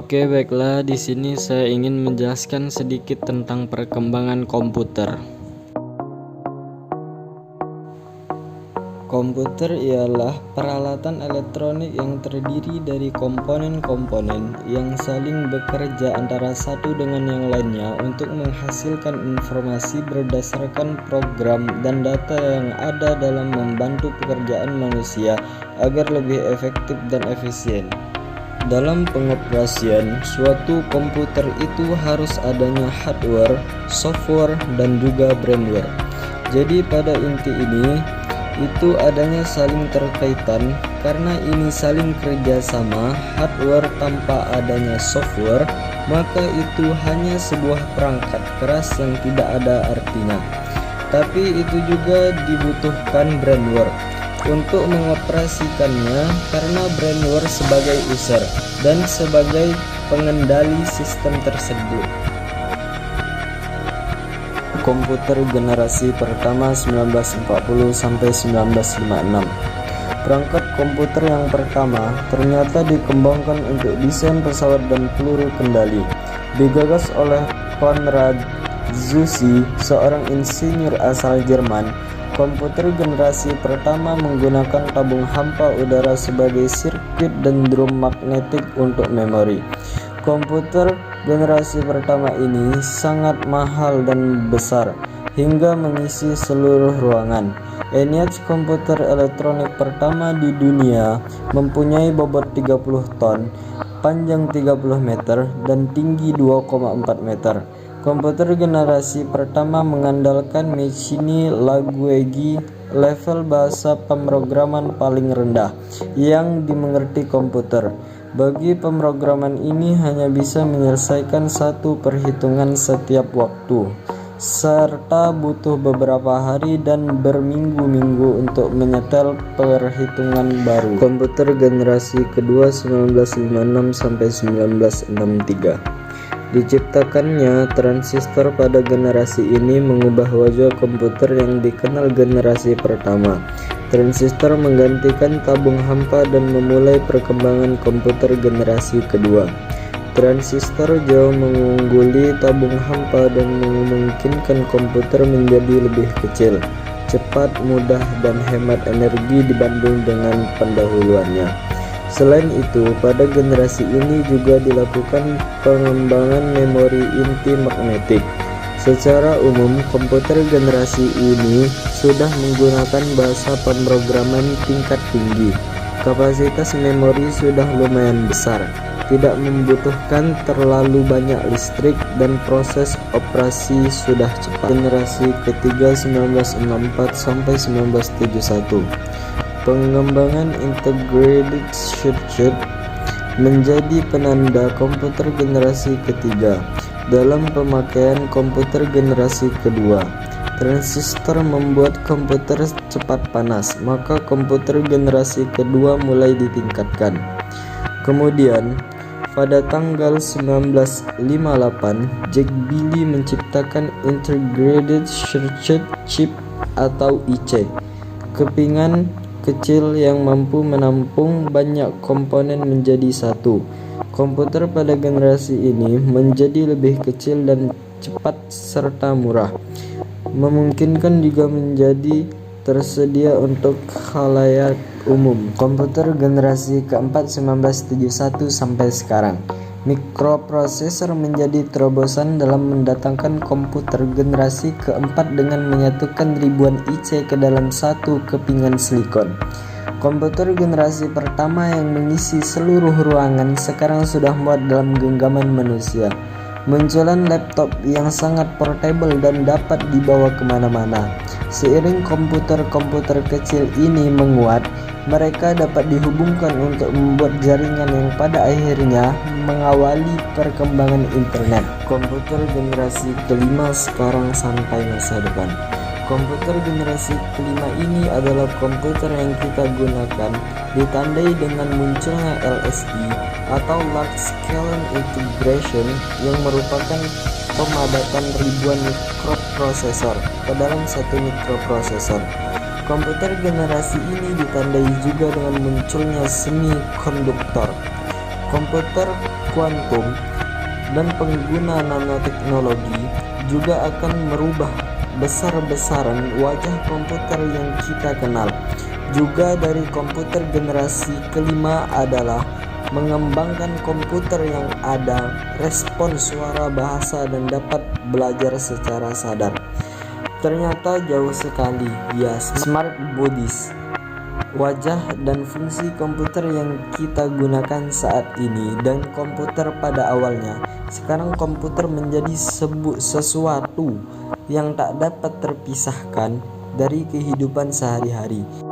Oke, baiklah, di sini saya ingin menjelaskan sedikit tentang perkembangan komputer. Komputer ialah peralatan elektronik yang terdiri dari komponen-komponen yang saling bekerja antara satu dengan yang lainnya untuk menghasilkan informasi berdasarkan program dan data yang ada dalam membantu pekerjaan manusia agar lebih efektif dan efisien. Dalam pengoperasian suatu komputer itu harus adanya hardware, software, dan juga firmware. Jadi pada inti ini itu adanya saling terkaitan, karena ini saling kerjasama. Hardware tanpa adanya software, maka itu hanya sebuah perangkat keras yang tidak ada artinya. Tapi itu juga dibutuhkan firmware untuk mengoperasikannya, karena firmware sebagai user dan sebagai pengendali sistem tersebut. Komputer generasi pertama 1940 sampai 1956. Perangkat komputer yang pertama ternyata dikembangkan untuk desain pesawat dan peluru kendali. Digagas oleh Konrad Zuse, seorang insinyur asal Jerman. Komputer generasi pertama menggunakan tabung hampa udara sebagai sirkuit dan drum magnetik untuk memori. Komputer generasi pertama ini sangat mahal dan besar, hingga mengisi seluruh ruangan. ENIAC, komputer elektronik pertama di dunia, mempunyai bobot 30 ton, panjang 30 meter, dan tinggi 2,4 meter. Komputer generasi pertama mengandalkan Maschine Language, level bahasa pemrograman paling rendah yang dimengerti komputer. Bagi pemrograman ini hanya bisa menyelesaikan satu perhitungan setiap waktu, serta butuh beberapa hari dan berminggu-minggu untuk menyetel perhitungan baru. Komputer generasi kedua 1956 sampai 1963. Diciptakannya transistor pada generasi ini mengubah wajah komputer yang dikenal generasi pertama. Transistor menggantikan tabung hampa dan memulai perkembangan komputer generasi kedua. Transistor jauh mengungguli tabung hampa dan memungkinkan komputer menjadi lebih kecil, cepat, mudah, dan hemat energi dibanding dengan pendahuluannya. Selain itu, pada generasi ini juga dilakukan pengembangan memori inti magnetik. Secara umum, komputer generasi ini sudah menggunakan bahasa pemrograman tingkat tinggi. Kapasitas memori sudah lumayan besar, tidak membutuhkan terlalu banyak listrik, dan proses operasi sudah cepat. Generasi ketiga 1964 sampai 1971. Pengembangan integrated circuit menjadi penanda komputer generasi ketiga. Dalam pemakaian komputer generasi kedua, transistor membuat komputer cepat panas, maka komputer generasi kedua mulai ditingkatkan. Kemudian, pada tanggal 1958, Jack Billy menciptakan Integrated Circuit Chip atau IC, kepingan kecil yang mampu menampung banyak komponen menjadi satu. Komputer pada generasi ini menjadi lebih kecil dan cepat serta murah, memungkinkan juga menjadi tersedia untuk khalayak umum. Komputer generasi keempat 1971 sampai sekarang. Mikroprosesor menjadi terobosan dalam mendatangkan komputer generasi keempat dengan menyatukan ribuan IC ke dalam satu kepingan silikon. Komputer generasi pertama yang mengisi seluruh ruangan sekarang sudah muat dalam genggaman manusia. Munculan laptop yang sangat portable dan dapat dibawa kemana-mana. Seiring komputer-komputer kecil ini menguat, mereka dapat dihubungkan untuk membuat jaringan yang pada akhirnya mengawali perkembangan internet. Komputer generasi kelima sekarang sampai masa depan. Komputer generasi kelima ini adalah komputer yang kita gunakan, ditandai dengan munculnya LSI atau Large Scale Integration, yang merupakan pemadatan ribuan mikroprosesor ke dalam satu mikroprosesor. Komputer generasi ini ditandai juga dengan munculnya semikonduktor. Komputer kuantum, dan pengguna nanoteknologi juga akan merubah besar-besaran wajah komputer yang kita kenal. Juga dari komputer generasi kelima adalah mengembangkan komputer yang ada respon suara, bahasa, dan dapat belajar secara sadar. Ternyata jauh sekali, ya. Smart bodies, wajah dan fungsi komputer yang kita gunakan saat ini dan komputer pada awalnya. Sekarang komputer menjadi sesuatu yang tak dapat terpisahkan dari kehidupan sehari-hari.